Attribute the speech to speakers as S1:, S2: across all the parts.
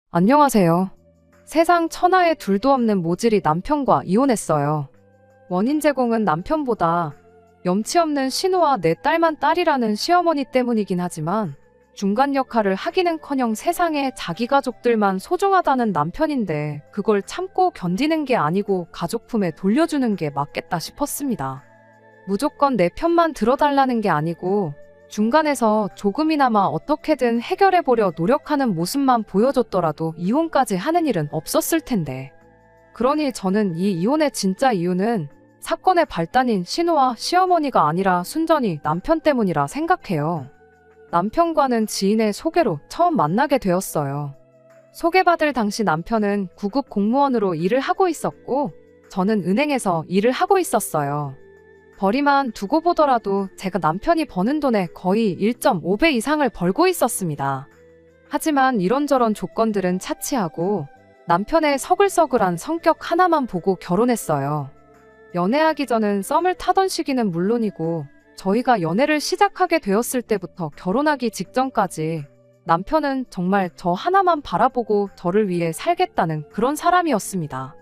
S1: 안녕하세요. 세상 천하에 둘도 없는 모질이 남편과 이혼했어요. 원인 제공은 남편보다 염치 없는 신우와 내 딸만 딸이라는 시어머니 때문이긴 하지만 중간 역할을 하기는커녕 세상에 자기 가족들만 소중하다는 남편인데 그걸 참고 견디는 게 아니고 가족 품에 돌려주는 게 맞겠다 싶었습니다. 무조건 내 편만 들어달라는 게 아니고 중간에서 조금이나마 어떻게든 해결해보려 노력하는 모습만 보여줬더라도 이혼까지 하는 일은 없었을 텐데. 그러니 저는 이 이혼의 진짜 이유는 사건의 발단인 신우와 시어머니가 아니라 순전히 남편 때문이라 생각해요. 남편과는 지인의 소개로 처음 만나게 되었어요. 소개받을 당시 남편은 9급 공무원으로 일을 하고 있었고 저는 은행에서 일을 하고 있었어요. 벌이만 두고 보더라도 제가 남편이 버는 돈의 거의 1.5배 이상을 벌고 있었습니다. 하지만 이런저런 조건들은 차치하고 남편의 서글서글한 성격 하나만 보고 결혼했어요. 연애하기 전은 썸을 타던 시기는 물론이고 저희가 연애를 시작하게 되었을 때부터 결혼하기 직전까지 남편은 정말 저 하나만 바라보고 저를 위해 살겠다는 그런 사람이었습니다.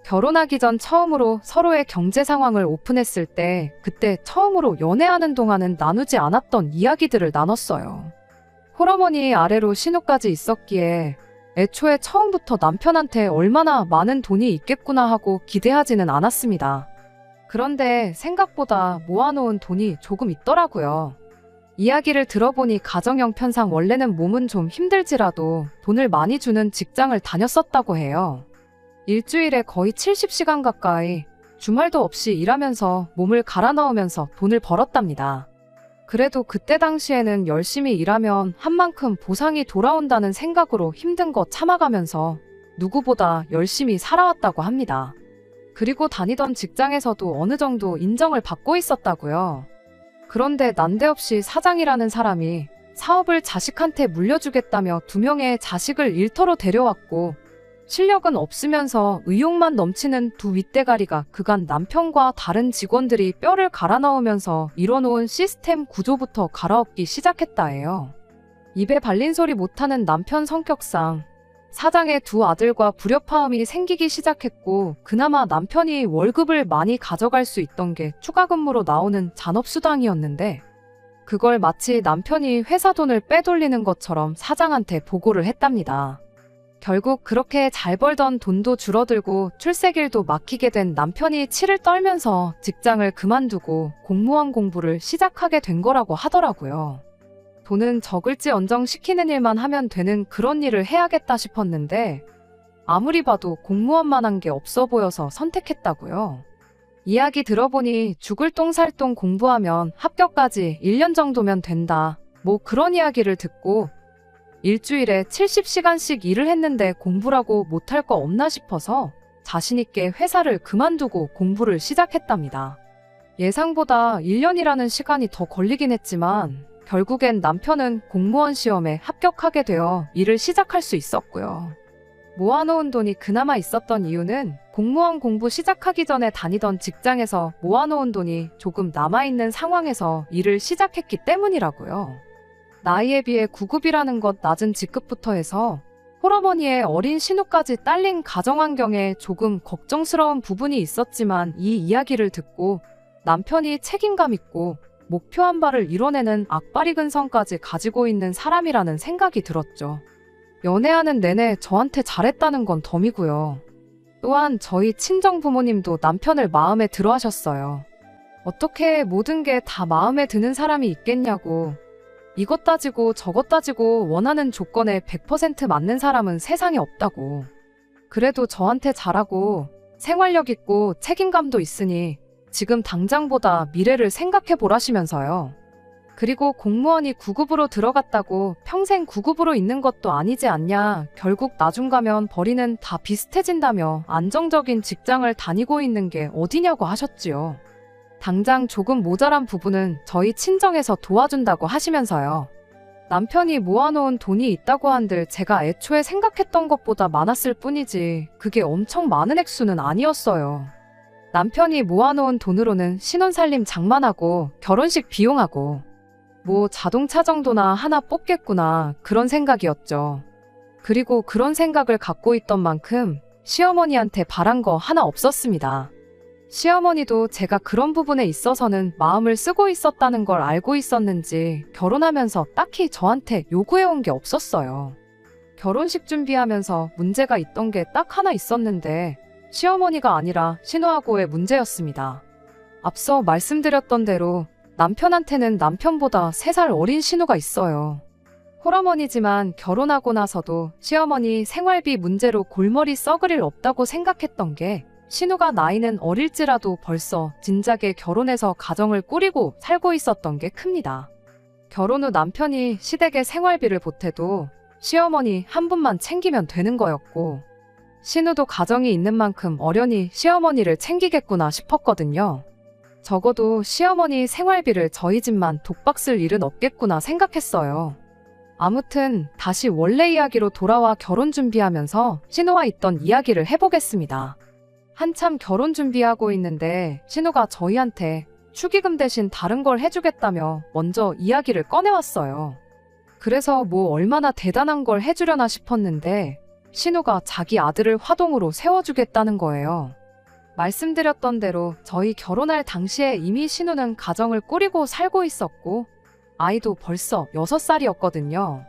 S1: 결혼하기 전 처음으로 서로의 경제 상황을 오픈했을 때 그때 처음으로 연애하는 동안은 나누지 않았던 이야기들을 나눴어요. 홀어머니 아래로 신우까지 있었기에 애초에 처음부터 남편한테 얼마나 많은 돈이 있겠구나 하고 기대하지는 않았습니다. 그런데 생각보다 모아놓은 돈이 조금 있더라고요. 이야기를 들어보니 가정 형편상 원래는 몸은 좀 힘들지라도 돈을 많이 주는 직장을 다녔었다고 해요. 일주일에 거의 70시간 가까이 주말도 없이 일하면서 몸을 갈아 넣으면서 돈을 벌었답니다. 그래도 그때 당시에는 열심히 일하면 한 만큼 보상이 돌아온다는 생각으로 힘든 거 참아가면서 누구보다 열심히 살아왔다고 합니다. 그리고 다니던 직장에서도 어느 정도 인정을 받고 있었다고요. 그런데 난데없이 사장이라는 사람이 사업을 자식한테 물려주겠다며 2명의 자식을 일터로 데려왔고 실력은 없으면서 의욕만 넘치는 두 윗대가리가 그간 남편과 다른 직원들이 뼈를 갈아 넣으면서 이뤄놓은 시스템 구조부터 갈아엎기 시작했다 해요. 입에 발린 소리 못하는 남편 성격상 사장의 두 아들과 불협화음이 생기기 시작했고 그나마 남편이 월급을 많이 가져갈 수 있던 게 추가 근무로 나오는 잔업수당이었는데 그걸 마치 남편이 회사 돈을 빼돌리는 것처럼 사장한테 보고를 했답니다. 결국 그렇게 잘 벌던 돈도 줄어들고 출세길도 막히게 된 남편이 치를 떨면서 직장을 그만두고 공무원 공부를 시작하게 된 거라고 하더라고요. 돈은 적을지언정 시키는 일만 하면 되는 그런 일을 해야겠다 싶었는데 아무리 봐도 공무원만한 게 없어 보여서 선택했다고요. 이야기 들어보니 죽을 똥 살 똥 공부하면 합격까지 1년 정도면 된다. 뭐 그런 이야기를 듣고 일주일에 70시간씩 일을 했는데 공부라고 못할 거 없나 싶어서 자신있게 회사를 그만두고 공부를 시작했답니다. 예상보다 1년이라는 시간이 더 걸리긴 했지만 결국엔 남편은 공무원 시험에 합격하게 되어 일을 시작할 수 있었고요. 모아놓은 돈이 그나마 있었던 이유는 공무원 공부 시작하기 전에 다니던 직장에서 모아놓은 돈이 조금 남아있는 상황에서 일을 시작했기 때문이라고요. 나이에 비해 9급이라는 것 낮은 직급부터 해서 홀어머니의 어린 신우까지 딸린 가정환경에 조금 걱정스러운 부분이 있었지만 이 이야기를 듣고 남편이 책임감 있고 목표한 바를 이뤄내는 악바리 근성까지 가지고 있는 사람이라는 생각이 들었죠. 연애하는 내내 저한테 잘했다는 건 덤이고요. 또한 저희 친정 부모님도 남편을 마음에 들어 하셨어요. 어떻게 모든 게 다 마음에 드는 사람이 있겠냐고. 이것 따지고 저것 따지고 원하는 조건에 100% 맞는 사람은 세상에 없다고. 그래도 저한테 잘하고 생활력 있고 책임감도 있으니 지금 당장보다 미래를 생각해 보라시면서요. 그리고 공무원이 9급으로 들어갔다고 평생 9급으로 있는 것도 아니지 않냐. 결국 나중 가면 벌이는 다 비슷해진다며 안정적인 직장을 다니고 있는 게 어디냐고 하셨지요. 당장 조금 모자란 부분은 저희 친정에서 도와준다고 하시면서요. 남편이 모아놓은 돈이 있다고 한들 제가 애초에 생각했던 것보다 많았을 뿐이지 그게 엄청 많은 액수는 아니었어요. 남편이 모아놓은 돈으로는 신혼살림 장만하고 결혼식 비용하고 뭐 자동차 정도나 하나 뽑겠구나 그런 생각이었죠. 그리고 그런 생각을 갖고 있던 만큼 시어머니한테 바란 거 하나 없었습니다. 시어머니도 제가 그런 부분에 있어서는 마음을 쓰고 있었다는 걸 알고 있었는지 결혼하면서 딱히 저한테 요구해온 게 없었어요. 결혼식 준비하면서 문제가 있던 게 딱 하나 있었는데 시어머니가 아니라 신우하고의 문제였습니다. 앞서 말씀드렸던 대로 남편한테는 남편보다 3살 어린 신우가 있어요. 홀어머니지만 결혼하고 나서도 시어머니 생활비 문제로 골머리 썩을 일 없다고 생각했던 게 신우가 나이는 어릴지라도 벌써 진작에 결혼해서 가정을 꾸리고 살고 있었던 게 큽니다. 결혼 후 남편이 시댁에 생활비를 보태도 시어머니 한 분만 챙기면 되는 거였고 신우도 가정이 있는 만큼 어련히 시어머니를 챙기겠구나 싶었거든요. 적어도 시어머니 생활비를 저희 집만 독박 쓸 일은 없겠구나 생각했어요. 아무튼 다시 원래 이야기로 돌아와 결혼 준비하면서 신우와 있던 이야기를 해보겠습니다. 한참 결혼 준비하고 있는데 신우가 저희한테 축의금 대신 다른 걸 해주겠다며 먼저 이야기를 꺼내왔어요. 그래서 뭐 얼마나 대단한 걸 해주려나 싶었는데 신우가 자기 아들을 화동으로 세워주겠다는 거예요. 말씀드렸던 대로 저희 결혼할 당시에 이미 신우는 가정을 꾸리고 살고 있었고 아이도 벌써 6살이었거든요.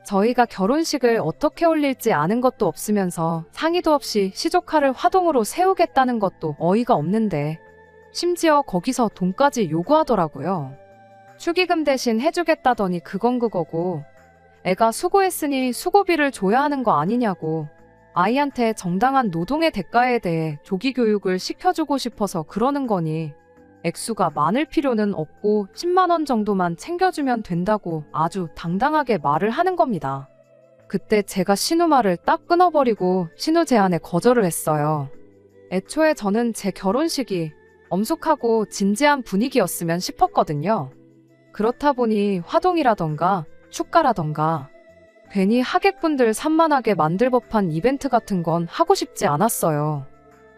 S1: 저희가 결혼식을 어떻게 올릴지 아는 것도 없으면서 상의도 없이 시조카를 화동으로 세우겠다는 것도 어이가 없는데 심지어 거기서 돈까지 요구하더라고요. 축의금 대신 해주겠다더니 그건 그거고 애가 수고했으니 수고비를 줘야 하는 거 아니냐고 아이한테 정당한 노동의 대가에 대해 조기 교육을 시켜주고 싶어서 그러는 거니 액수가 많을 필요는 없고 10만 원 정도만 챙겨주면 된다고 아주 당당하게 말을 하는 겁니다. 그때 제가 신우 말을 딱 끊어버리고 신우 제안에 거절을 했어요. 애초에 저는 제 결혼식이 엄숙하고 진지한 분위기였으면 싶었거든요. 그렇다 보니 화동이라던가 축가라던가 괜히 하객분들 산만하게 만들 법한 이벤트 같은 건 하고 싶지 않았어요.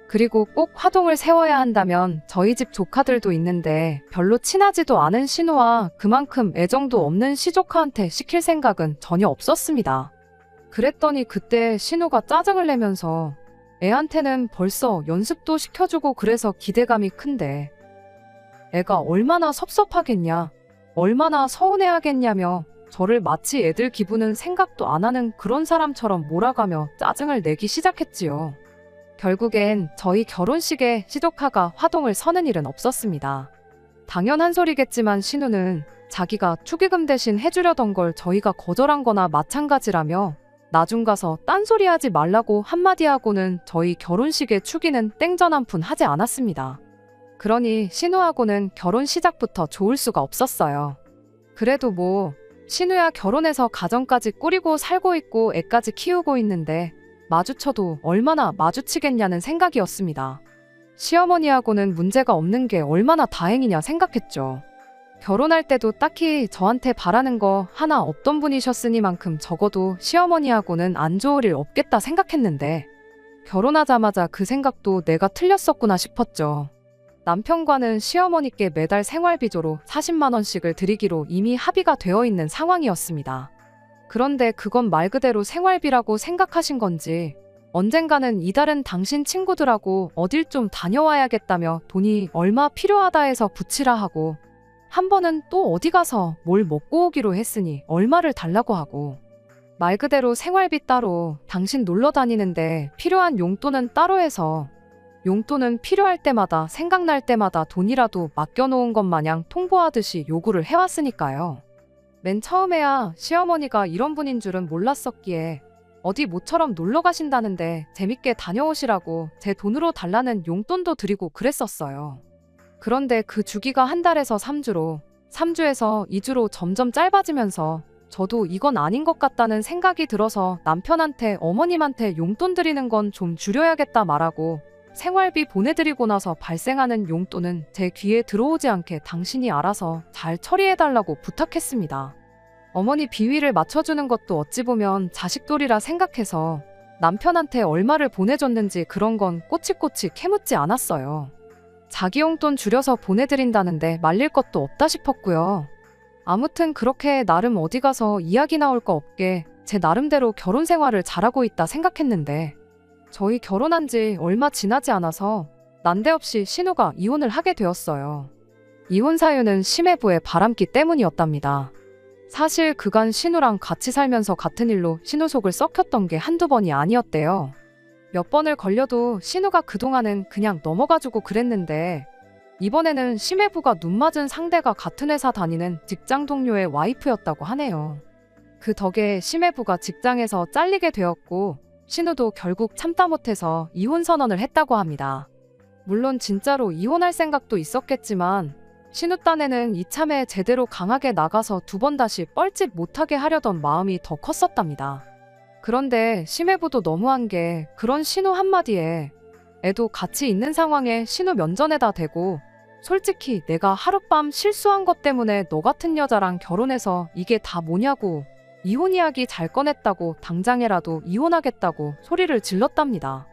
S1: 그리고 꼭 화동을 세워야 한다면 저희 집 조카들도 있는데 별로 친하지도 않은 신우와 그만큼 애정도 없는 시조카한테 시킬 생각은 전혀 없었습니다. 그랬더니 그때 신우가 짜증을 내면서 애한테는 벌써 연습도 시켜주고 그래서 기대감이 큰데 애가 얼마나 섭섭하겠냐, 얼마나 서운해하겠냐며 저를 마치 애들 기분은 생각도 안 하는 그런 사람처럼 몰아가며 짜증을 내기 시작했지요. 결국엔 저희 결혼식에 시조카가 화동을 서는 일은 없었습니다. 당연한 소리겠지만 신우는 자기가 축의금 대신 해주려던 걸 저희가 거절한 거나 마찬가지라며 나중 가서 딴소리 하지 말라고 한마디 하고는 저희 결혼식의 축의는 땡전 한 푼 하지 않았습니다. 그러니 신우하고는 결혼 시작부터 좋을 수가 없었어요. 그래도 뭐 신우야 결혼해서 가정까지 꾸리고 살고 있고 애까지 키우고 있는데 마주쳐도 얼마나 마주치겠냐는 생각이었습니다. 시어머니하고는 문제가 없는 게 얼마나 다행이냐 생각했죠. 결혼할 때도 딱히 저한테 바라는 거 하나 없던 분이셨으니만큼 적어도 시어머니하고는 안 좋을 일 없겠다 생각했는데 결혼하자마자 그 생각도 내가 틀렸었구나 싶었죠. 남편과는 시어머니께 매달 생활비조로 40만 원씩을 드리기로 이미 합의가 되어 있는 상황이었습니다. 그런데 그건 말 그대로 생활비라고 생각하신 건지 언젠가는 이달은 당신 친구들하고 어딜 좀 다녀와야겠다며 돈이 얼마 필요하다 해서 붙이라 하고 한 번은 또 어디 가서 뭘 먹고 오기로 했으니 얼마를 달라고 하고 말 그대로 생활비 따로 당신 놀러 다니는데 필요한 용돈은 따로 해서 용돈은 필요할 때마다 생각날 때마다 돈이라도 맡겨놓은 것 마냥 통보하듯이 요구를 해왔으니까요. 맨 처음에야 시어머니가 이런 분인 줄은 몰랐었기에 어디 모처럼 놀러 가신다는데 재밌게 다녀오시라고 제 돈으로 달라는 용돈도 드리고 그랬었어요. 그런데 그 주기가 한 달에서 3주로, 3주에서 2주로 점점 짧아지면서 저도 이건 아닌 것 같다는 생각이 들어서 남편한테 어머님한테 용돈 드리는 건 좀 줄여야겠다 말하고 생활비 보내드리고 나서 발생하는 용돈은 제 귀에 들어오지 않게 당신이 알아서 잘 처리해달라고 부탁했습니다. 어머니 비위를 맞춰주는 것도 어찌 보면 자식돌이라 생각해서 남편한테 얼마를 보내줬는지 그런 건 꼬치꼬치 캐묻지 않았어요. 자기 용돈 줄여서 보내드린다는데 말릴 것도 없다 싶었고요. 아무튼 그렇게 나름 어디 가서 이야기 나올 거 없게 제 나름대로 결혼 생활을 잘하고 있다 생각했는데 저희 결혼한 지 얼마 지나지 않아서 난데없이 신우가 이혼을 하게 되었어요. 이혼 사유는 심해부의 바람기 때문이었답니다. 사실 그간 신우랑 같이 살면서 같은 일로 신우 속을 썩혔던 게 한두 번이 아니었대요. 몇 번을 걸려도 신우가 그동안은 그냥 넘어가주고 그랬는데 이번에는 심해부가 눈 맞은 상대가 같은 회사 다니는 직장 동료의 와이프였다고 하네요. 그 덕에 심해부가 직장에서 잘리게 되었고 신우도 결국 참다 못해서 이혼 선언을 했다고 합니다. 물론 진짜로 이혼할 생각도 있었겠지만 신우 딴에는 이참에 제대로 강하게 나가서 두 번 다시 뻘짓 못하게 하려던 마음이 더 컸었답니다. 그런데 심해부도 너무한 게 그런 신우 한마디에 애도 같이 있는 상황에 신우 면전에다 대고 솔직히 내가 하룻밤 실수한 것 때문에 너 같은 여자랑 결혼해서 이게 다 뭐냐고 이혼 이야기 잘 꺼냈다고 당장에라도 이혼하겠다고 소리를 질렀답니다.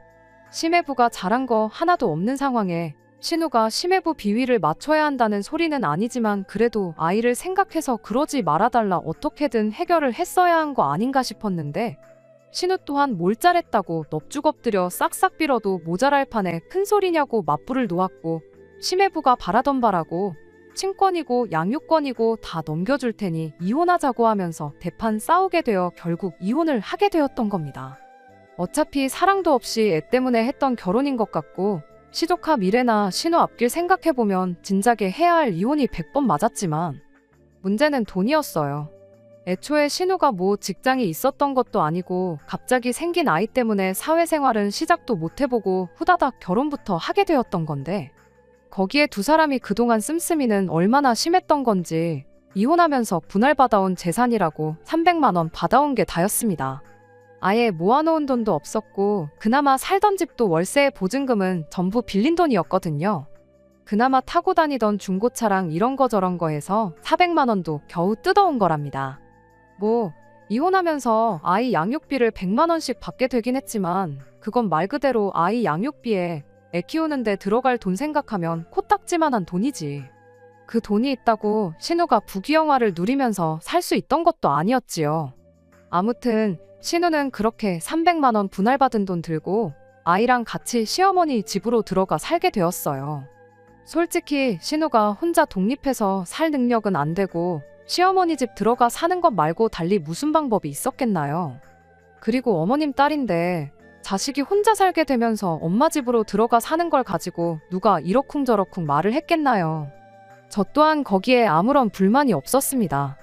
S1: 심해부가 잘한 거 하나도 없는 상황에 신우가 심해부 비위를 맞춰야 한다는 소리는 아니지만 그래도 아이를 생각해서 그러지 말아달라 어떻게든 해결을 했어야 한 거 아닌가 싶었는데 신우 또한 뭘 잘했다고 넙죽 엎드려 싹싹 빌어도 모자랄 판에 큰 소리냐고 맞불을 놓았고 심해부가 바라던 바라고 친권이고 양육권이고 다 넘겨줄 테니 이혼하자고 하면서 대판 싸우게 되어 결국 이혼을 하게 되었던 겁니다. 어차피 사랑도 없이 애 때문에 했던 결혼인 것 같고 시조카 미래나 신우 앞길 생각해보면 진작에 해야 할 이혼이 100번 맞았지만 문제는 돈이었어요. 애초에 신우가 뭐 직장이 있었던 것도 아니고 갑자기 생긴 아이 때문에 사회생활은 시작도 못 해보고 후다닥 결혼부터 하게 되었던 건데 거기에 두 사람이 그동안 씀씀이는 얼마나 심했던 건지 이혼하면서 분할받아온 재산이라고 300만 원 받아온 게 다였습니다. 아예 모아놓은 돈도 없었고 그나마 살던 집도 월세의 보증금은 전부 빌린 돈이었거든요. 그나마 타고 다니던 중고차랑 이런 거 저런 거 해서 400만 원도 겨우 뜯어온 거랍니다. 뭐 이혼하면서 아이 양육비를 100만 원씩 받게 되긴 했지만 그건 말 그대로 아이 양육비에 애 키우는데 들어갈 돈 생각하면 코딱지만한 돈이지. 그 돈이 있다고 신우가 부귀영화를 누리면서 살 수 있던 것도 아니었지요. 아무튼 신우는 그렇게 300만 원 분할받은 돈 들고 아이랑 같이 시어머니 집으로 들어가 살게 되었어요. 솔직히 신우가 혼자 독립해서 살 능력은 안 되고 시어머니 집 들어가 사는 것 말고 달리 무슨 방법이 있었겠나요? 그리고 어머님 딸인데 자식이 혼자 살게 되면서 엄마 집으로 들어가 사는 걸 가지고 누가 이러쿵저러쿵 말을 했겠나요? 저 또한 거기에 아무런 불만이 없었습니다.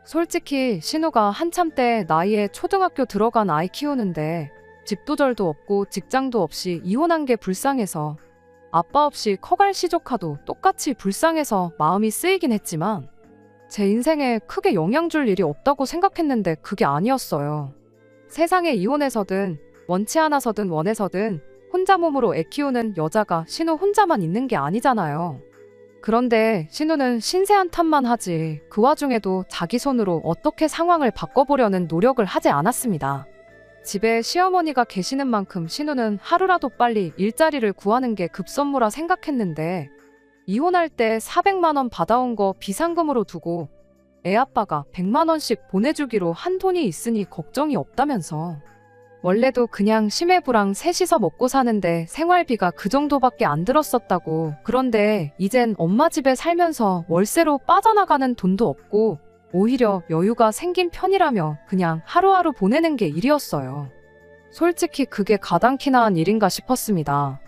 S1: 솔직히 신우가 한참 때 나이에 초등학교 들어간 아이 키우는데 집도절도 없고 직장도 없이 이혼한 게 불쌍해서 아빠 없이 커갈 시조카도 똑같이 불쌍해서 마음이 쓰이긴 했지만 제 인생에 크게 영향 줄 일이 없다고 생각했는데 그게 아니었어요. 세상에 이혼해서든 원치 않아서든 원해서든 혼자 몸으로 애 키우는 여자가 신우 혼자만 있는 게 아니잖아요. 그런데 신우는 신세한 탓만 하지 그 와중에도 자기 손으로 어떻게 상황을 바꿔보려는 노력을 하지 않았습니다. 집에 시어머니가 계시는 만큼 신우는 하루라도 빨리 일자리를 구하는 게 급선무라 생각했는데 이혼할 때 400만 원 받아온 거 비상금으로 두고 애 아빠가 100만 원씩 보내주기로 한 돈이 있으니 걱정이 없다면서. 원래도 그냥 심해부랑 셋이서 먹고 사는데 생활비가 그 정도밖에 안 들었었다고. 그런데 이젠 엄마 집에 살면서 월세로 빠져나가는 돈도 없고 오히려 여유가 생긴 편이라며 그냥 하루하루 보내는 게 일이었어요. 솔직히 그게 가당키나 한 일인가 싶었습니다.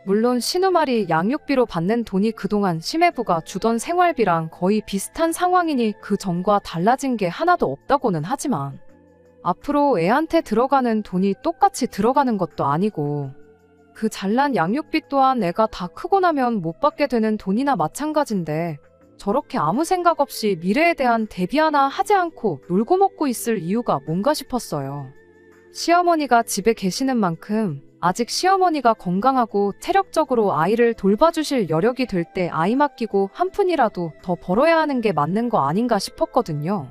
S1: 물론 신우 말이 양육비로 받는 돈이 그동안 심해부가 주던 생활비랑 거의 비슷한 상황이니 그 전과 달라진 게 하나도 없다고는 하지만 앞으로 애한테 들어가는 돈이 똑같이 들어가는 것도 아니고 그 잘난 양육비 또한 애가 다 크고 나면 못 받게 되는 돈이나 마찬가지인데 저렇게 아무 생각 없이 미래에 대한 대비 하나 하지 않고 놀고 먹고 있을 이유가 뭔가 싶었어요. 시어머니가 집에 계시는 만큼 아직 시어머니가 건강하고 체력적으로 아이를 돌봐주실 여력이 될 때 아이 맡기고 한 푼이라도 더 벌어야 하는 게 맞는 거 아닌가 싶었거든요.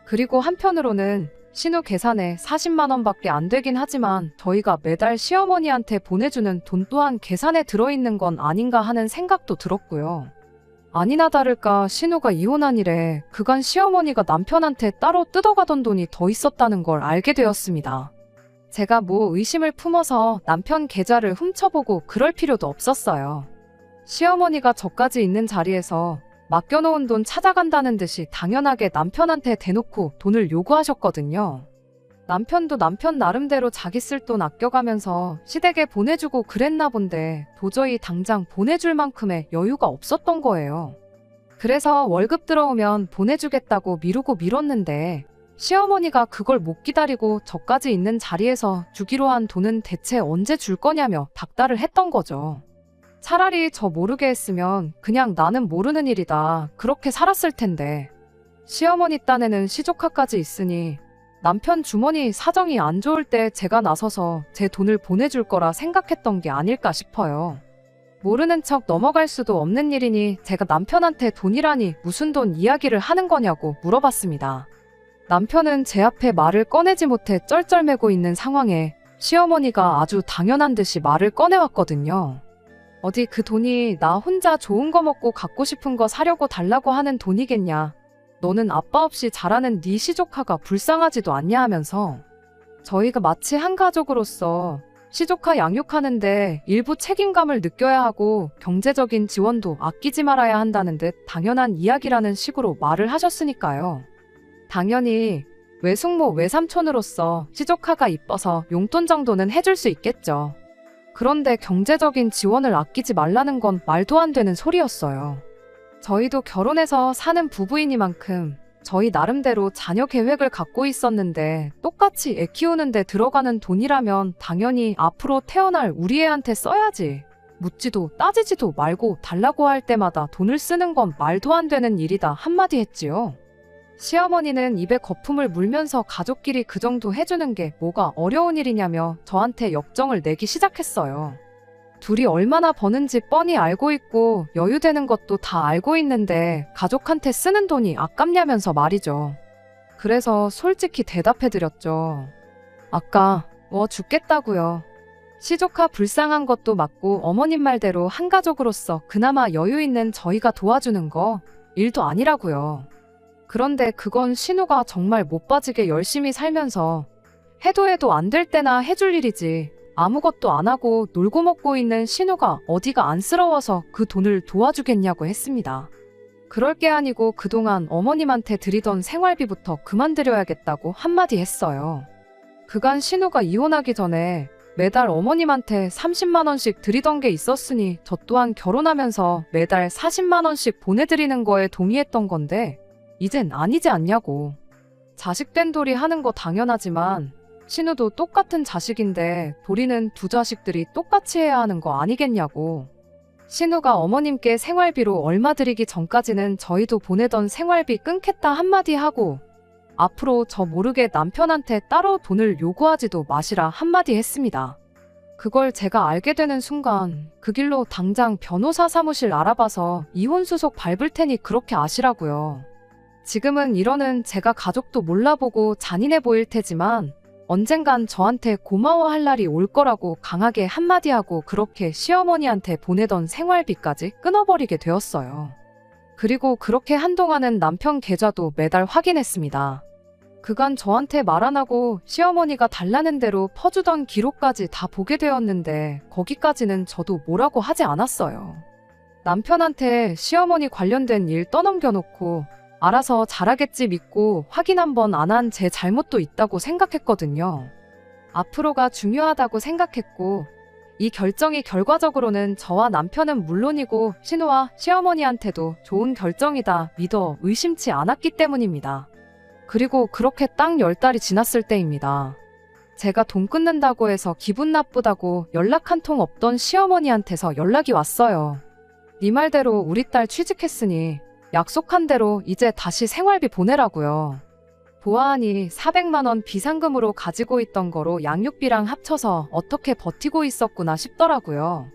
S1: 그리고 한편으로는 신우 계산에 40만 원밖에 안 되긴 하지만 저희가 매달 시어머니한테 보내주는 돈 또한 계산에 들어있는 건 아닌가 하는 생각도 들었고요. 아니나 다를까 신우가 이혼한 이래 그간 시어머니가 남편한테 따로 뜯어가던 돈이 더 있었다는 걸 알게 되었습니다. 제가 뭐 의심을 품어서 남편 계좌를 훔쳐보고 그럴 필요도 없었어요. 시어머니가 저까지 있는 자리에서 맡겨놓은 돈 찾아간다는 듯이 당연하게 남편한테 대놓고 돈을 요구하셨거든요. 남편도 남편 나름대로 자기 쓸 돈 아껴가면서 시댁에 보내주고 그랬나 본데 도저히 당장 보내줄 만큼의 여유가 없었던 거예요. 그래서 월급 들어오면 보내주겠다고 미루고 미뤘는데 시어머니가 그걸 못 기다리고 저까지 있는 자리에서 주기로 한 돈은 대체 언제 줄 거냐며 닥달을 했던 거죠. 차라리 저 모르게 했으면 그냥 나는 모르는 일이다 그렇게 살았을 텐데 시어머니 딴에는 시조카까지 있으니 남편 주머니 사정이 안 좋을 때 제가 나서서 제 돈을 보내줄 거라 생각했던 게 아닐까 싶어요. 모르는 척 넘어갈 수도 없는 일이니 제가 남편한테 돈이라니 무슨 돈 이야기를 하는 거냐고 물어봤습니다. 남편은 제 앞에 말을 꺼내지 못해 쩔쩔매고 있는 상황에 시어머니가 아주 당연한 듯이 말을 꺼내왔거든요. 어디 그 돈이 나 혼자 좋은 거 먹고 갖고 싶은 거 사려고 달라고 하는 돈이겠냐. 너는 아빠 없이 자라는 네 시조카가 불쌍하지도 않냐 하면서 저희가 마치 한 가족으로서 시조카 양육하는데 일부 책임감을 느껴야 하고 경제적인 지원도 아끼지 말아야 한다는 듯 당연한 이야기라는 식으로 말을 하셨으니까요. 당연히 외숙모 외삼촌으로서 시조카가 이뻐서 용돈 정도는 해줄 수 있겠죠. 그런데 경제적인 지원을 아끼지 말라는 건 말도 안 되는 소리였어요. 저희도 결혼해서 사는 부부이니만큼 저희 나름대로 자녀 계획을 갖고 있었는데 똑같이 애 키우는데 들어가는 돈이라면 당연히 앞으로 태어날 우리 애한테 써야지. 묻지도 따지지도 말고 달라고 할 때마다 돈을 쓰는 건 말도 안 되는 일이다 한마디 했지요. 시어머니는 입에 거품을 물면서 가족끼리 그 정도 해주는 게 뭐가 어려운 일이냐며 저한테 역정을 내기 시작했어요. 둘이 얼마나 버는지 뻔히 알고 있고 여유되는 것도 다 알고 있는데 가족한테 쓰는 돈이 아깝냐면서 말이죠. 그래서 솔직히 대답해드렸죠. 아까 죽겠다고요. 시조카 불쌍한 것도 맞고 어머님 말대로 한 가족으로서 그나마 여유 있는 저희가 도와주는 거 일도 아니라고요. 그런데 그건 신우가 정말 못 빠지게 열심히 살면서 해도 안 될 때나 해줄 일이지 아무것도 안 하고 놀고 먹고 있는 신우가 어디가 안쓰러워서 그 돈을 도와주겠냐고 했습니다. 그럴 게 아니고 그동안 어머님한테 드리던 생활비부터 그만드려야겠다고 한마디 했어요. 그간 신우가 이혼하기 전에 매달 어머님한테 30만 원씩 드리던 게 있었으니 저 또한 결혼하면서 매달 40만 원씩 보내드리는 거에 동의했던 건데 이젠 아니지 않냐고. 자식된 돌이 하는 거 당연하지만 신우도 똑같은 자식인데 도리는 두 자식들이 똑같이 해야 하는 거 아니겠냐고. 신우가 어머님께 생활비로 얼마 드리기 전까지는 저희도 보내던 생활비 끊겠다 한마디 하고 앞으로 저 모르게 남편한테 따로 돈을 요구하지도 마시라 한마디 했습니다. 그걸 제가 알게 되는 순간 그 길로 당장 변호사 사무실 알아봐서 이혼수속 밟을 테니 그렇게 아시라고요. 지금은 이러는 제가 가족도 몰라보고 잔인해 보일 테지만 언젠간 저한테 고마워할 날이 올 거라고 강하게 한마디 하고 그렇게 시어머니한테 보내던 생활비까지 끊어버리게 되었어요. 그리고 그렇게 한동안은 남편 계좌도 매달 확인했습니다. 그간 저한테 말 안 하고 시어머니가 달라는 대로 퍼주던 기록까지 다 보게 되었는데 거기까지는 저도 뭐라고 하지 않았어요. 남편한테 시어머니 관련된 일 떠넘겨놓고 알아서 잘하겠지 믿고 확인 한 번 안 한 제 잘못도 있다고 생각했거든요. 앞으로가 중요하다고 생각했고 이 결정이 결과적으로는 저와 남편은 물론이고 신우와 시어머니한테도 좋은 결정이다 믿어 의심치 않았기 때문입니다. 그리고 그렇게 딱 10달이 지났을 때입니다. 제가 돈 끊는다고 해서 기분 나쁘다고 연락 한 통 없던 시어머니한테서 연락이 왔어요. 네 말대로 우리 딸 취직했으니 약속한 대로 이제 다시 생활비 보내라고요. 보아하니 400만 원 비상금으로 가지고 있던 거로 양육비랑 합쳐서 어떻게 버티고 있었구나 싶더라고요.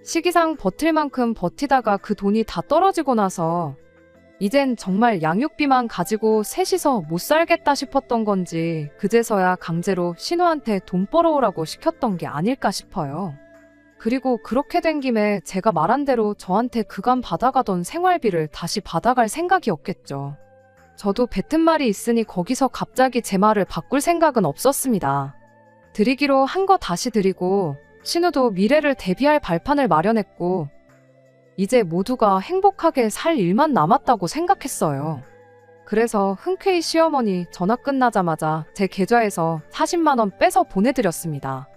S1: 시기상 버틸 만큼 버티다가 그 돈이 다 떨어지고 나서 이젠 정말 양육비만 가지고 셋이서 못 살겠다 싶었던 건지 그제서야 강제로 신우한테 돈 벌어오라고 시켰던 게 아닐까 싶어요. 그리고 그렇게 된 김에 제가 말한 대로 저한테 그간 받아가던 생활비를 다시 받아갈 생각이었겠죠. 저도 뱉은 말이 있으니 거기서 갑자기 제 말을 바꿀 생각은 없었습니다. 드리기로 한 거 다시 드리고 신우도 미래를 대비할 발판을 마련했고 이제 모두가 행복하게 살 일만 남았다고 생각했어요. 그래서 흔쾌히 시어머니 전화 끝나자마자 제 계좌에서 40만 원 빼서 보내드렸습니다.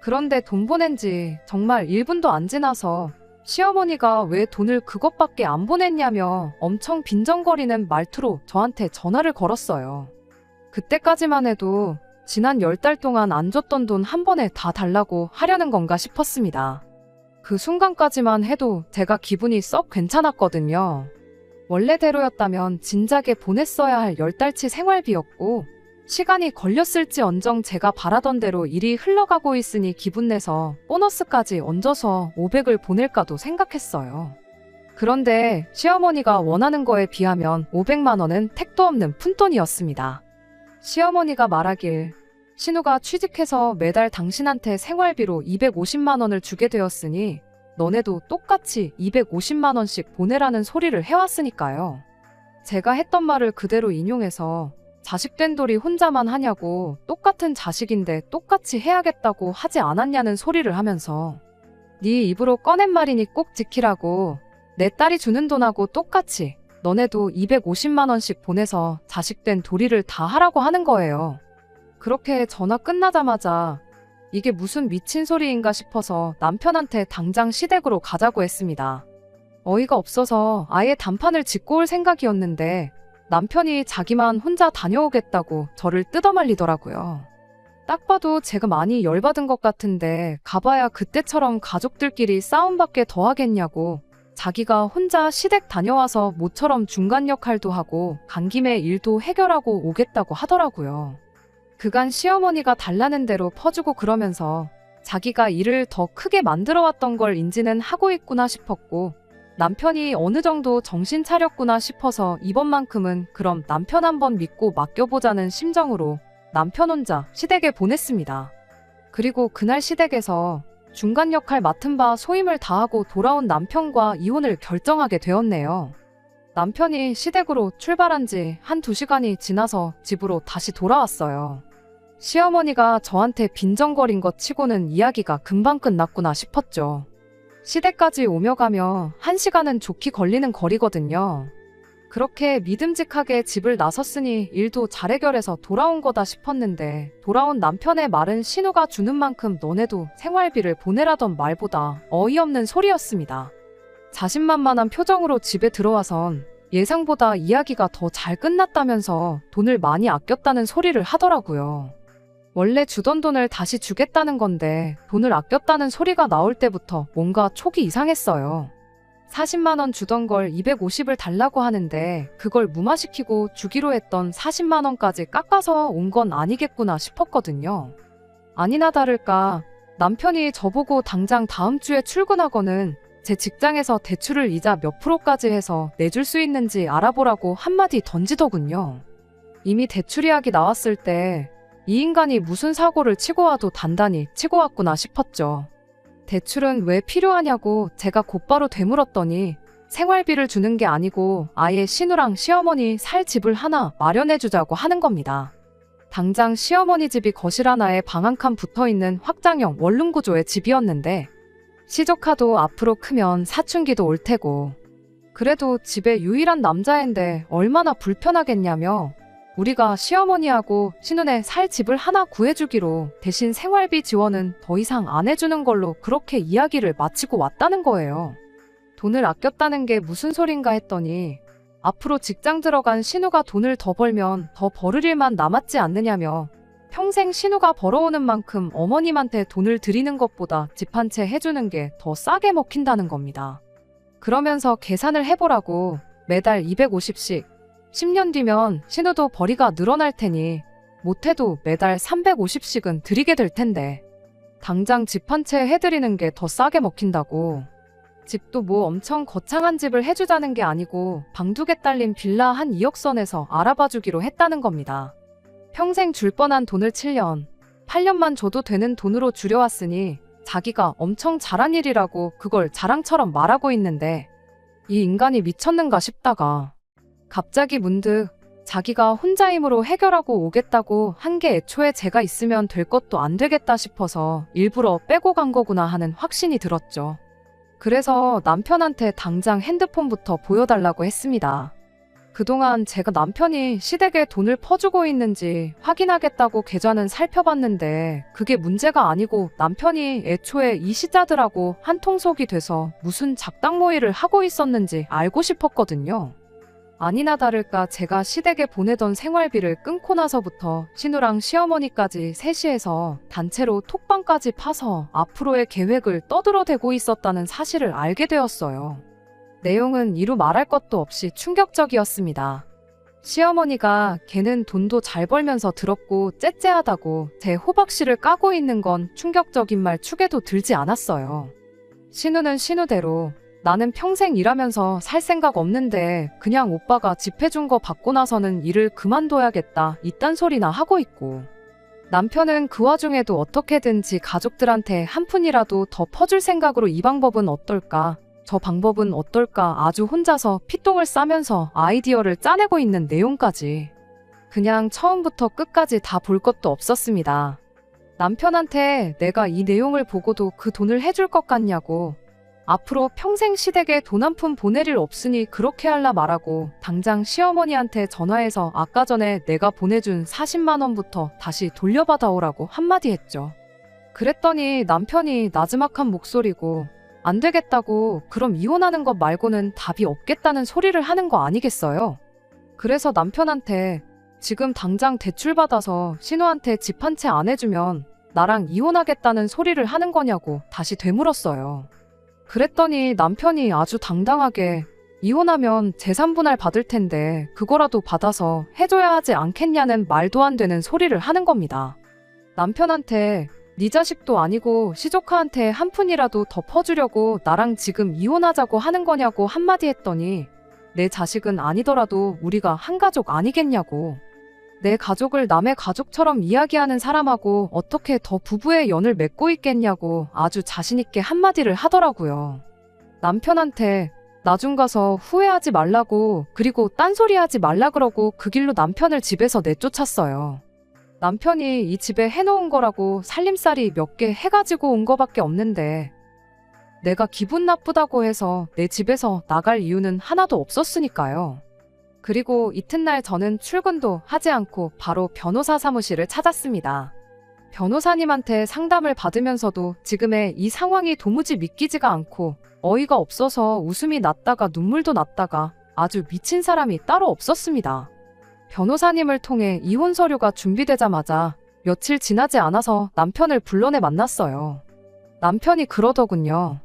S1: 그런데 돈 보낸 지 정말 1분도 안 지나서 시어머니가 왜 돈을 그것밖에 안 보냈냐며 엄청 빈정거리는 말투로 저한테 전화를 걸었어요. 그때까지만 해도 지난 10달 동안 안 줬던 돈 한 번에 다 달라고 하려는 건가 싶었습니다. 그 순간까지만 해도 제가 기분이 썩 괜찮았거든요. 원래대로였다면 진작에 보냈어야 할 10달치 생활비였고 시간이 걸렸을지언정 제가 바라던 대로 일이 흘러가고 있으니 기분 내서 보너스까지 얹어서 500을 보낼까도 생각했어요. 그런데 시어머니가 원하는 거에 비하면 500만 원은 택도 없는 푼돈이었습니다. 시어머니가 말하길 신우가 취직해서 매달 당신한테 생활비로 250만 원을 주게 되었으니 너네도 똑같이 250만 원씩 보내라는 소리를 해왔으니까요. 제가 했던 말을 그대로 인용해서 자식된 돌이 혼자만 하냐고 똑같은 자식인데 똑같이 해야겠다고 하지 않았냐는 소리를 하면서 네 입으로 꺼낸 말이니 꼭 지키라고 내 딸이 주는 돈하고 똑같이 너네도 250만 원씩 보내서 자식된 도리를 다 하라고 하는 거예요. 그렇게 전화 끝나자마자 이게 무슨 미친 소리인가 싶어서 남편한테 당장 시댁으로 가자고 했습니다. 어이가 없어서 아예 단판을 짓고 올 생각이었는데 남편이 자기만 혼자 다녀오겠다고 저를 뜯어말리더라고요. 딱 봐도 제가 많이 열받은 것 같은데 가봐야 그때처럼 가족들끼리 싸움밖에 더 하겠냐고 자기가 혼자 시댁 다녀와서 모처럼 중간 역할도 하고 간 김에 일도 해결하고 오겠다고 하더라고요. 그간 시어머니가 달라는 대로 퍼주고 그러면서 자기가 일을 더 크게 만들어 왔던 걸 인지는 하고 있구나 싶었고 남편이 어느 정도 정신 차렸구나 싶어서 이번만큼은 그럼 남편 한번 믿고 맡겨보자는 심정으로 남편 혼자 시댁에 보냈습니다. 그리고 그날 시댁에서 중간 역할 맡은 바 소임을 다하고 돌아온 남편과 이혼을 결정하게 되었네요. 남편이 시댁으로 출발한 지 1~2시간이 지나서 집으로 다시 돌아왔어요. 시어머니가 저한테 빈정거린 것 치고는 이야기가 금방 끝났구나 싶었죠. 시댁까지 오며 가며 1시간은 좋게 걸리는 거리거든요. 그렇게 믿음직하게 집을 나섰으니 일도 잘 해결해서 돌아온 거다 싶었는데 돌아온 남편의 말은 신우가 주는 만큼 너네도 생활비를 보내라던 말보다 어이없는 소리였습니다. 자신만만한 표정으로 집에 들어와선 예상보다 이야기가 더 잘 끝났다면서 돈을 많이 아꼈다는 소리를 하더라고요. 원래 주던 돈을 다시 주겠다는 건데 돈을 아꼈다는 소리가 나올 때부터 뭔가 촉이 이상했어요. 40만 원 주던 걸 250을 달라고 하는데 그걸 무마시키고 주기로 했던 40만 원까지 깎아서 온 건 아니겠구나 싶었거든요. 아니나 다를까 남편이 저보고 당장 다음 주에 출근하고는 제 직장에서 대출을 이자 몇 프로까지 해서 내줄 수 있는지 알아보라고 한마디 던지더군요. 이미 대출 이야기 나왔을 때 이 인간이 무슨 사고를 치고 와도 단단히 치고 왔구나 싶었죠. 대출은 왜 필요하냐고 제가 곧바로 되물었더니 생활비를 주는 게 아니고 아예 신우랑 시어머니 살 집을 하나 마련해주자고 하는 겁니다. 당장 시어머니 집이 거실 하나에 방 한 칸 붙어있는 확장형 원룸 구조의 집이었는데 시조카도 앞으로 크면 사춘기도 올 테고 그래도 집에 유일한 남자애인데 얼마나 불편하겠냐며 우리가 시어머니하고 신우네 살 집을 하나 구해주기로 대신 생활비 지원은 더 이상 안 해주는 걸로 그렇게 이야기를 마치고 왔다는 거예요. 돈을 아꼈다는 게 무슨 소린가 했더니 앞으로 직장 들어간 신우가 돈을 더 벌면 더 벌을 일만 남았지 않느냐며 평생 신우가 벌어오는 만큼 어머님한테 돈을 드리는 것보다 집 한 채 해주는 게 더 싸게 먹힌다는 겁니다. 그러면서 계산을 해보라고 매달 250씩 10년 뒤면 신우도 벌이가 늘어날 테니 못해도 매달 350씩은 드리게 될 텐데 당장 집 한 채 해드리는 게 더 싸게 먹힌다고. 집도 뭐 엄청 거창한 집을 해주자는 게 아니고 방 2개 딸린 빌라 한 2억 선에서 알아봐주기로 했다는 겁니다. 평생 줄 뻔한 돈을 7년, 8년만 줘도 되는 돈으로 줄여왔으니 자기가 엄청 잘한 일이라고 그걸 자랑처럼 말하고 있는데 이 인간이 미쳤는가 싶다가 갑자기 문득 자기가 혼자 힘으로 해결하고 오겠다고 한 게 애초에 제가 있으면 될 것도 안 되겠다 싶어서 일부러 빼고 간 거구나 하는 확신이 들었죠. 그래서 남편한테 당장 핸드폰부터 보여달라고 했습니다. 그동안 제가 남편이 시댁에 돈을 퍼주고 있는지 확인하겠다고 계좌는 살펴봤는데 그게 문제가 아니고 남편이 애초에 이 시자들하고 한통속이 돼서 무슨 작당모의를 하고 있었는지 알고 싶었거든요. 아니나 다를까 제가 시댁에 보내던 생활비를 끊고 나서부터 신우랑 시어머니까지 셋이서 단체로 톡방까지 파서 앞으로의 계획을 떠들어대고 있었다는 사실을 알게 되었어요. 내용은 이루 말할 것도 없이 충격적이었습니다. 시어머니가 걔는 돈도 잘 벌면서 더럽고 째째하다고 제 호박씨를 까고 있는 건 충격적인 말 축에도 들지 않았어요. 신우는 신우대로 나는 평생 일하면서 살 생각 없는데 그냥 오빠가 집 해준 거 받고 나서는 일을 그만둬야겠다 이딴 소리나 하고 있고, 남편은 그 와중에도 어떻게든지 가족들한테 한 푼이라도 더 퍼줄 생각으로 이 방법은 어떨까, 저 방법은 어떨까 아주 혼자서 피똥을 싸면서 아이디어를 짜내고 있는 내용까지 그냥 처음부터 끝까지 다 볼 것도 없었습니다. 남편한테 내가 이 내용을 보고도 그 돈을 해줄 것 같냐고, 앞으로 평생 시댁에 돈 한 푼 보낼 일 없으니 그렇게 할라 말하고 당장 시어머니한테 전화해서 아까 전에 내가 보내준 40만 원부터 다시 돌려받아오라고 한마디 했죠. 그랬더니 남편이 나지막한 목소리고 안 되겠다고 그럼 이혼하는 것 말고는 답이 없겠다는 소리를 하는 거 아니겠어요? 그래서 남편한테 지금 당장 대출받아서 신우한테 집 한 채 안 해주면 나랑 이혼하겠다는 소리를 하는 거냐고 다시 되물었어요. 그랬더니 남편이 아주 당당하게 이혼하면 재산 분할 받을 텐데 그거라도 받아서 해줘야 하지 않겠냐는 말도 안 되는 소리를 하는 겁니다. 남편한테 네 자식도 아니고 시조카한테 한 푼이라도 더 퍼주려고 나랑 지금 이혼하자고 하는 거냐고 한마디 했더니 내 자식은 아니더라도 우리가 한 가족 아니겠냐고, 내 가족을 남의 가족처럼 이야기하는 사람하고 어떻게 더 부부의 연을 맺고 있겠냐고 아주 자신있게 한마디를 하더라고요. 남편한테 나중 가서 후회하지 말라고 그리고 딴소리 하지 말라 그러고 그 길로 남편을 집에서 내쫓았어요. 남편이 이 집에 해놓은 거라고 살림살이 몇 개 해가지고 온 거밖에 없는데 내가 기분 나쁘다고 해서 내 집에서 나갈 이유는 하나도 없었으니까요. 그리고 이튿날 저는 출근도 하지 않고 바로 변호사 사무실을 찾았습니다. 변호사님한테 상담을 받으면서도 지금의 이 상황이 도무지 믿기지가 않고 어이가 없어서 웃음이 났다가 눈물도 났다가 아주 미친 사람이 따로 없었습니다. 변호사님을 통해 이혼 서류가 준비되자마자 며칠 지나지 않아서 남편을 불러내 만났어요. 남편이 그러더군요.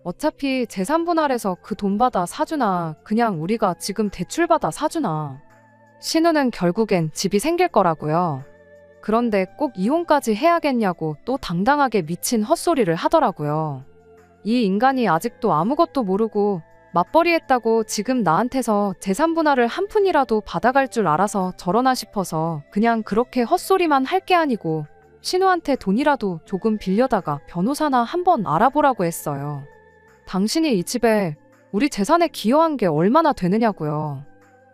S1: 어차피 재산 분할해서 그 돈 받아 사주나 그냥 우리가 지금 대출받아 사주나 신우는 결국엔 집이 생길 거라고요. 그런데 꼭 이혼까지 해야겠냐고 또 당당하게 미친 헛소리를 하더라고요. 이 인간이 아직도 아무것도 모르고 맞벌이 했다고 지금 나한테서 재산 분할을 한 푼이라도 받아갈 줄 알아서 저러나 싶어서 그냥 그렇게 헛소리만 할 게 아니고 신우한테 돈이라도 조금 빌려다가 변호사나 한번 알아보라고 했어요. 당신이 이 집에 우리 재산에 기여한 게 얼마나 되느냐고요.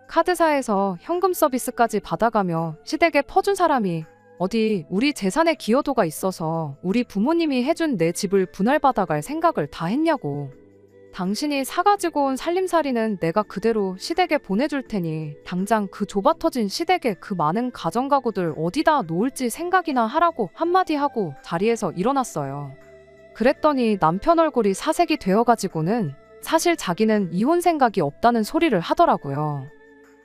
S1: 카드사에서 현금 서비스까지 받아가며 시댁에 퍼준 사람이 어디 우리 재산에 기여도가 있어서 우리 부모님이 해준 내 집을 분할받아갈 생각을 다 했냐고. 당신이 사가지고 온 살림살이는 내가 그대로 시댁에 보내줄 테니 당장 그 좁아터진 시댁에 그 많은 가정가구들 어디다 놓을지 생각이나 하라고 한마디 하고 자리에서 일어났어요. 그랬더니 남편 얼굴이 사색이 되어가지고는 사실 자기는 이혼 생각이 없다는 소리를 하더라고요.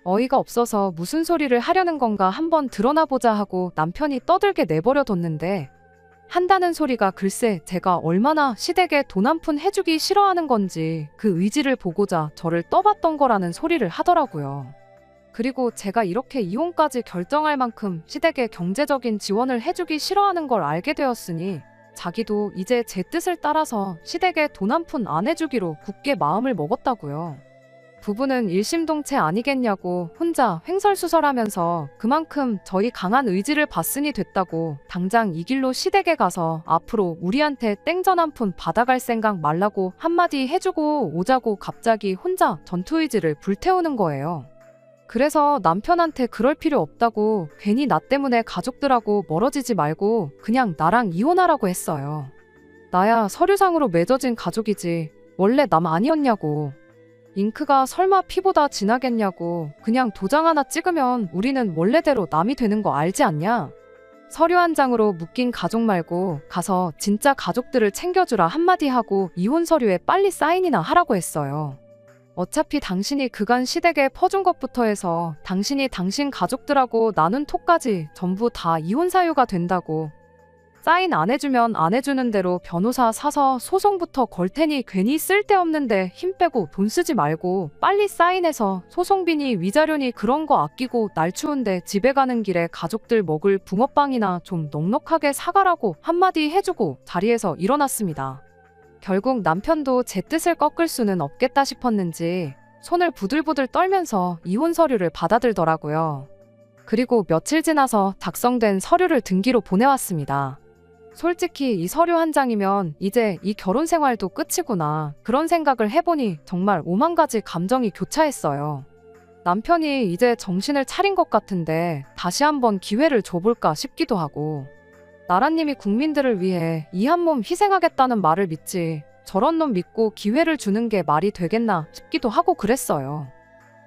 S1: 어이가 없어서 무슨 소리를 하려는 건가 한번 드러나보자 하고 남편이 떠들게 내버려뒀는데 한다는 소리가 글쎄 제가 얼마나 시댁에 돈 한 푼 해주기 싫어하는 건지 그 의지를 보고자 저를 떠봤던 거라는 소리를 하더라고요. 그리고 제가 이렇게 이혼까지 결정할 만큼 시댁에 경제적인 지원을 해주기 싫어하는 걸 알게 되었으니 자기도 이제 제 뜻을 따라서 시댁에 돈 한 푼 안 해주기로 굳게 마음을 먹었다고요. 부부는 일심동체 아니겠냐고 혼자 횡설수설하면서 그만큼 저희 강한 의지를 봤으니 됐다고 당장 이 길로 시댁에 가서 앞으로 우리한테 땡전 한 푼 받아갈 생각 말라고 한마디 해주고 오자고 갑자기 혼자 전투의지를 불태우는 거예요. 그래서 남편한테 그럴 필요 없다고 괜히 나 때문에 가족들하고 멀어지지 말고 그냥 나랑 이혼하라고 했어요. 나야 서류상으로 맺어진 가족이지 원래 남 아니었냐고. 잉크가 설마 피보다 진하겠냐고. 그냥 도장 하나 찍으면 우리는 원래대로 남이 되는 거 알지 않냐? 서류 한 장으로 묶인 가족 말고 가서 진짜 가족들을 챙겨주라 한마디 하고 이혼 서류에 빨리 사인이나 하라고 했어요. 어차피 당신이 그간 시댁에 퍼준 것부터 해서 당신이 당신 가족들하고 나눈 톡까지 전부 다 이혼 사유가 된다고. 사인 안 해주면 안 해주는 대로 변호사 사서 소송부터 걸 테니 괜히 쓸데없는데 힘 빼고 돈 쓰지 말고 빨리 사인해서 소송비니 위자료니 그런 거 아끼고 날 추운데 집에 가는 길에 가족들 먹을 붕어빵이나 좀 넉넉하게 사가라고 한마디 해주고 자리에서 일어났습니다. 결국 남편도 제 뜻을 꺾을 수는 없겠다 싶었는지 손을 부들부들 떨면서 이혼 서류를 받아들더라고요. 그리고 며칠 지나서 작성된 서류를 등기로 보내왔습니다. 솔직히 이 서류 한 장이면 이제 이 결혼 생활도 끝이구나. 그런 생각을 해보니 정말 오만 가지 감정이 교차했어요. 남편이 이제 정신을 차린 것 같은데 다시 한번 기회를 줘볼까 싶기도 하고. 나라님이 국민들을 위해 이 한 몸 희생하겠다는 말을 믿지 저런 놈 믿고 기회를 주는 게 말이 되겠나 싶기도 하고 그랬어요.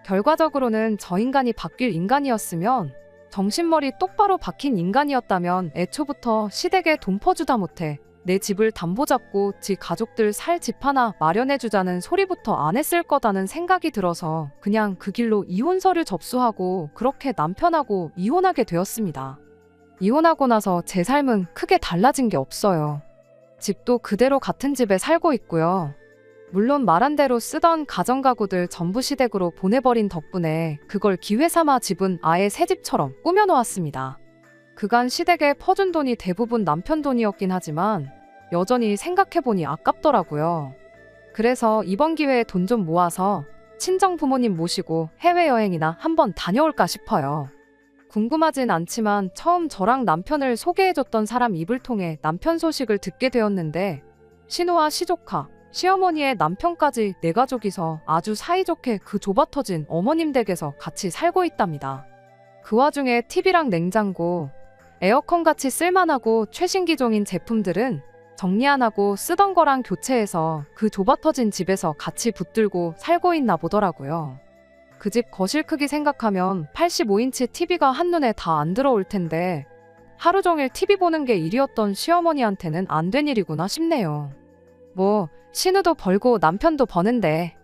S1: 결과적으로는 저 인간이 바뀔 인간이었으면 정신머리 똑바로 박힌 인간이었다면 애초부터 시댁에 돈 퍼주다 못해 내 집을 담보 잡고 지 가족들 살 집 하나 마련해주자는 소리부터 안 했을 거다는 생각이 들어서 그냥 그 길로 이혼 서류 접수하고 그렇게 남편하고 이혼하게 되었습니다. 이혼하고 나서 제 삶은 크게 달라진 게 없어요. 집도 그대로 같은 집에 살고 있고요. 물론 말한 대로 쓰던 가정가구들 전부 시댁으로 보내버린 덕분에 그걸 기회 삼아 집은 아예 새 집처럼 꾸며놓았습니다. 그간 시댁에 퍼준 돈이 대부분 남편 돈이었긴 하지만 여전히 생각해보니 아깝더라고요. 그래서 이번 기회에 돈 좀 모아서 친정 부모님 모시고 해외여행이나 한번 다녀올까 싶어요. 궁금하진 않지만 처음 저랑 남편을 소개해줬던 사람 입을 통해 남편 소식을 듣게 되었는데 신우와 시조카, 시어머니의 남편까지 네 가족이서 아주 사이좋게 그 좁아터진 어머님 댁에서 같이 살고 있답니다. 그 와중에 TV랑 냉장고, 에어컨같이 쓸만하고 최신 기종인 제품들은 정리 안 하고 쓰던 거랑 교체해서 그 좁아터진 집에서 같이 붙들고 살고 있나 보더라고요. 그 집 거실 크기 생각하면 85인치 TV가 한눈에 다 안 들어올 텐데 하루 종일 TV 보는 게 일이었던 시어머니한테는 안 된 일이구나 싶네요. 뭐 신우도 벌고 남편도 버는데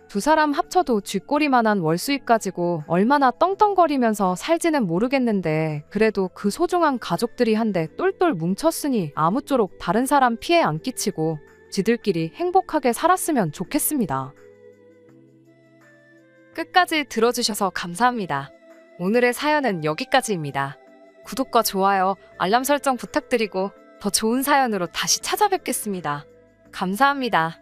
S1: 두 사람 합쳐도 쥐꼬리만한 월수입 가지고 얼마나 떵떵거리면서 살지는 모르겠는데 그래도 그 소중한 가족들이 한데 똘똘 뭉쳤으니 아무쪼록 다른 사람 피해 안 끼치고 지들끼리 행복하게 살았으면 좋겠습니다. 끝까지 들어주셔서 감사합니다. 오늘의 사연은 여기까지입니다. 구독과 좋아요, 알람 설정 부탁드리고 더 좋은 사연으로 다시 찾아뵙겠습니다. 감사합니다.